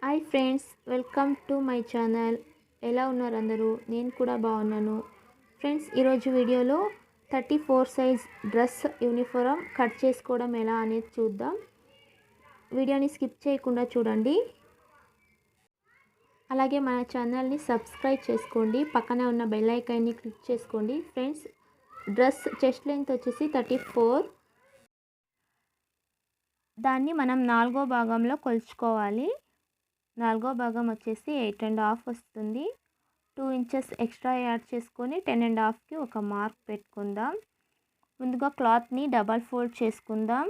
Hi friends, welcome to my channel. ఎలా ఉన్నారు అందరూ? నేను కూడా బాగున్నాను. ఫ్రెండ్స్, ఈరోజు వీడియోలో 34 సైజ్ డ్రెస్ యూనిఫారం కట్ చేసుకోవడం ఎలా అనేది చూద్దాం. వీడియోని స్కిప్ చేయకుండా చూడండి. అలాగే మన ఛానల్ని సబ్స్క్రైబ్ చేసుకోండి. పక్కనే ఉన్న బెల్ ఐకాన్ని క్లిక్ చేసుకోండి. ఫ్రెండ్స్, డ్రెస్ చెస్ట్ లెంత్ వచ్చేసి 34. దాన్ని మనం 4వ భాగంలో కొలుచుకోవాలి. 4వ భాగం వచ్చేసి 8.5 వస్తుంది. 2 ఇంచెస్ ఎక్స్ట్రా యాడ్ చేసుకొని 10.5కి ఒక మార్క్ పెట్టుకుందాం. ముందుగా క్లాత్ని డబల్ ఫోల్డ్ చేసుకుందాం.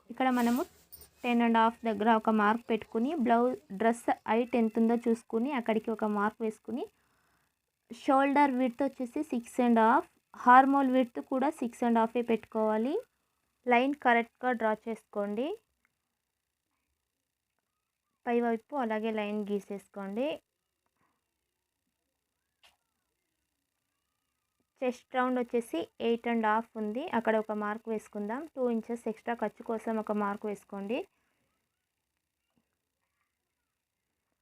ఇక్కడ మనము 10.5 దగ్గర ఒక మార్క్ పెట్టుకుని డ్రెస్ హైట్ ఎంత ఉందో చూసుకుని అక్కడికి ఒక మార్క్ వేసుకుని షోల్డర్ విడ్త్ వచ్చేసి 6.5, హార్మోల్ విడ్త్ కూడా 6.5 పెట్టుకోవాలి. లైన్ కరెక్ట్గా డ్రా చేసుకోండి. పైవైపు అలాగే లైన్ గీసేసుకోండి. చెస్ట్ రౌండ్ వచ్చేసి 8.5 ఉంది. అక్కడ ఒక మార్క్ వేసుకుందాం. 2 ఇంచెస్ ఎక్స్ట్రా ఖర్చు కోసం ఒక మార్క్ వేసుకోండి.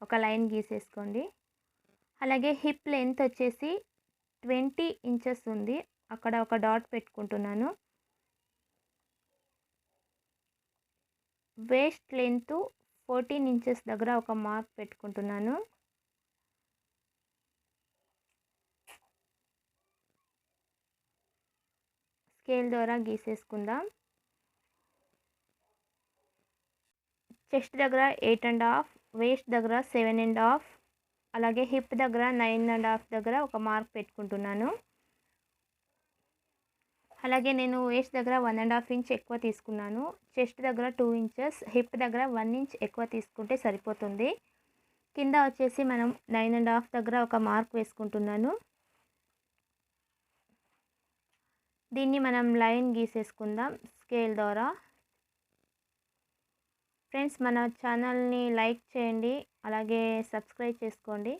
ఒక లైన్ గీసేసుకోండి. అలాగే హిప్ లెంత్ వచ్చేసి 20 ఇంచెస్ ఉంది. అక్కడ ఒక డాట్ పెట్టుకుంటున్నాను. వేస్ట్ లెంత్ 14 ఇంచెస్ దగ్గర ఒక మార్క్ పెట్టుకుంటున్నాను. స్కేల్ ద్వారా గీసేసుకుందాం. చెస్ట్ దగ్గర 8.5, వేస్ట్ దగ్గర 7.5, అలాగే హిప్ దగ్గర 9.5 దగ్గర ఒక మార్క్ పెట్టుకుంటున్నాను. అలాగే నేను వేస్ట్ దగ్గర 1.5 ఇంచ్ ఎక్కువ తీసుకున్నాను. చెస్ట్ దగ్గర 2 ఇంచెస్, హిప్ దగ్గర 1 ఇంచ్ ఎక్కువ తీసుకుంటే సరిపోతుంది. కింద వచ్చేసి మనం 9.5 దగ్గర ఒక మార్క్ వేసుకుంటున్నాను. దీన్ని మనం లైన్ గీసేసుకుందాం స్కేల్ ద్వారా. ఫ్రెండ్స్, మన ఛానల్ని లైక్ చేయండి, అలాగే సబ్స్క్రైబ్ చేసుకోండి.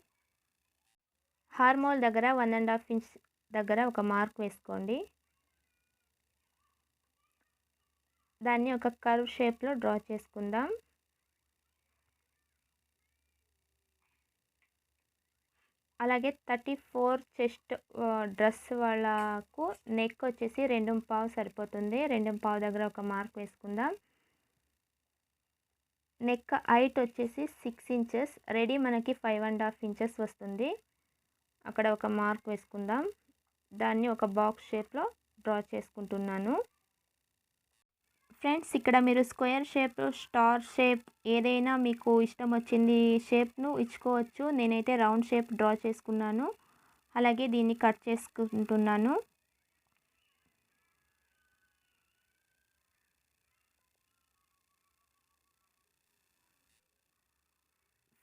హార్మోల్ దగ్గర 1.5 ఇంచ్ దగ్గర ఒక మార్క్ వేసుకోండి. దాన్ని ఒక కర్వ్ షేప్లో డ్రా చేసుకుందాం. అలాగే 34 చెస్ట్ డ్రెస్ వాళ్ళకు నెక్ వచ్చేసి 2.5 సరిపోతుంది. 2.5 దగ్గర ఒక మార్క్ వేసుకుందాం. నెక్ హైట్ వచ్చేసి 6 ఇంచెస్, రెడీ మనకి 5.5 ఇంచెస్ వస్తుంది. అక్కడ ఒక మార్క్ వేసుకుందాం. దాన్ని ఒక బాక్స్ షేప్లో డ్రా చేసుకుంటున్నాను. ఫ్రెండ్స్, ఇక్కడ మీరు స్క్వేర్ షేప్, స్టార్ షేప్ ఏదైనా మీకు ఇష్టం వచ్చింది షేప్ను ఇచ్చుకోవచ్చు. నేనైతే రౌండ్ షేప్ డ్రా చేసుకున్నాను. అలాగే దీన్ని కట్ చేసుకుంటున్నాను.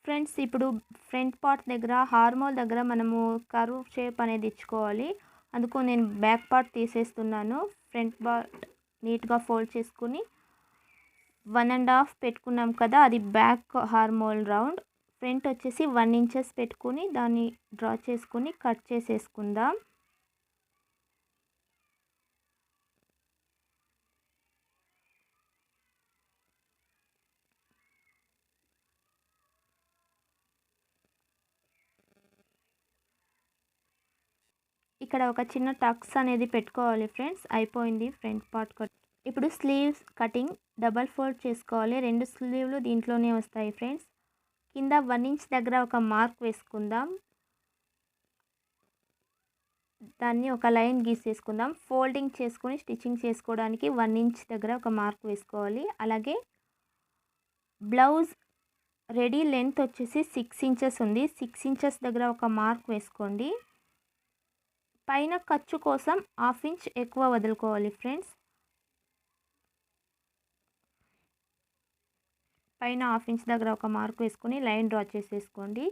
ఫ్రెండ్స్, ఇప్పుడు ఫ్రంట్ పార్ట్ దగ్గర హార్మోల్ దగ్గర మనము కర్వ్ షేప్ అనేది ఇచ్చుకోవాలి. అందుకు నేను బ్యాక్ పార్ట్ తీసేస్తున్నాను. ఫ్రంట్ పార్ట్ నీట్గా ఫోల్డ్ చేసుకుని 1.5 పెట్టుకున్నాం కదా, అది బ్యాక్ హార్మోల్ రౌండ్. ఫ్రంట్ వచ్చేసి 1 ఇంచెస్ పెట్టుకుని దాన్ని డ్రా చేసుకుని కట్ చేసేసుకుందాం. ఇక్కడ ఒక చిన్న టక్స్ అనేది పెట్టుకోవాలి. ఫ్రెండ్స్, అయిపోయింది ఫ్రంట్ పార్ట్ కట్. ఇప్పుడు స్లీవ్స్ కటింగ్ డబల్ ఫోల్డ్ చేసుకోవాలి. 2 స్లీవ్లు దీంట్లోనే వస్తాయి. ఫ్రెండ్స్, కింద 1 ఇంచ్ దగ్గర ఒక మార్క్ వేసుకుందాం. దాన్ని ఒక లైన్ గీసేసుకుందాం. ఫోల్డింగ్ చేసుకొని స్టిచ్చింగ్ చేసుకోవడానికి 1 ఇంచ్ దగ్గర ఒక మార్క్ వేసుకోవాలి. అలాగే బ్లౌజ్ రెడీ లెంత్ వచ్చేసి 6 ఇంచెస్ ఉంది. 6 ఇంచెస్ దగ్గర ఒక మార్క్ వేసుకోండి. పైన ఖర్చు కోసం 1/2 ఇంచ్ ఎక్కువ వదులుకోవాలి. ఫ్రెండ్స్, పైన 1/2 ఇంచ్ దగ్గర ఒక మార్క్ వేసుకొని లైన్ డ్రా చేసేసుకోండి.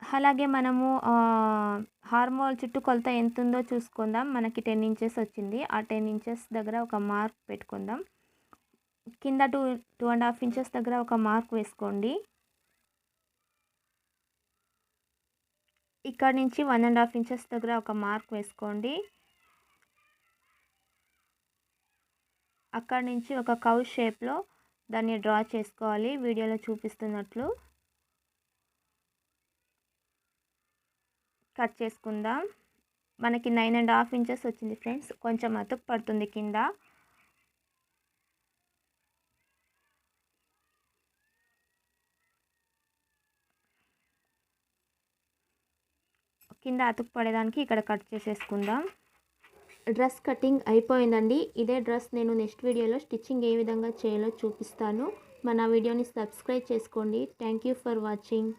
అలాగే మనము హార్మోల్ చుట్టుకొలత ఎంత ఉందో చూసుకుందాం. మనకి 10 ఇంచెస్ వచ్చింది. ఆ 10 ఇంచెస్ దగ్గర ఒక మార్క్ పెట్టుకుందాం. కింద 2.5 ఇంచెస్ దగ్గర ఒక మార్క్ వేసుకోండి. ఇక్కడ నుంచి 1.5 ఇంచెస్ దగ్గర ఒక మార్క్ వేసుకోండి. అక్కడ నుంచి ఒక కవ్ షేప్లో దాన్ని డ్రా చేసుకోవాలి వీడియోలో చూపిస్తున్నట్లు. కట్ చేసుకుందాం. మనకి 9.5 ఇంచెస్ వచ్చింది ఫ్రెండ్స్. కొంచెం అతుకు పడుతుంది కింద. కింద అతుకు పడేదానికి ఇక్కడ కట్ చేసేసుకుందాం. డ్రెస్ కటింగ్ అయిపోయిందండి. ఇదే డ్రెస్ నేను నెక్స్ట్ వీడియోలో స్టిచ్చింగ్ ఏ విధంగా చేయాలో చూపిస్తాను. మన వీడియోని సబ్స్క్రైబ్ చేసుకోండి. Thank you for watching.